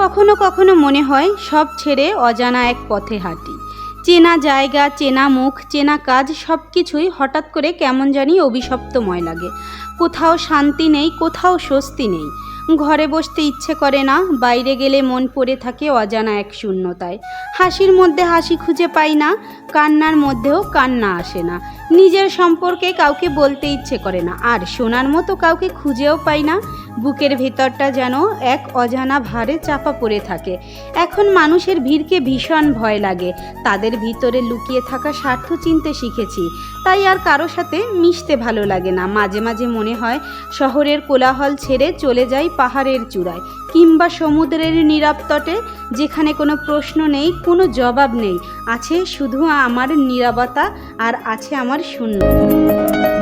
কখনো কখনো মনে হয় সব ছেড়ে অজানা এক পথে হাঁটি। চেনা জায়গা, চেনা মুখ, চেনা কাজ সব কিছুই হঠাৎ করে কেমন জানি অভিশপ্তময় লাগে। কোথাও শান্তি নেই, কোথাও স্বস্তি নেই। ঘরে বসতে ইচ্ছে করে না, বাইরে গেলে মন পড়ে থাকে অজানা এক শূন্যতায়। হাসির মধ্যে হাসি খুঁজে পাই না, কান্নার মধ্যেও কান্না আসে না। নিজের সম্পর্কে কাউকে বলতে ইচ্ছে করে না, আর শোনার মতো কাউকে খুঁজেও পাই না। বুকের ভেতরটা যেন এক অজানা ভারে চাপা পড়ে থাকে। এখন মানুষের ভিড়কে ভীষণ ভয় লাগে। তাদের ভিতরে লুকিয়ে থাকা স্বার্থ চিনতে শিখেছি, তাই আর কারো সাথে মিশতে ভালো লাগে না। মাঝে মাঝে মনে হয় শহরের কোলাহল ছেড়ে চলে যাই পাহাড়ের চূড়ায়, কিংবা সমুদ্রের নীরব তটে, যেখানে কোনো প্রশ্ন নেই, কোনো জবাব নেই। আছে শুধু আমার নীরবতা, আর আছে আমার শূন্যতা।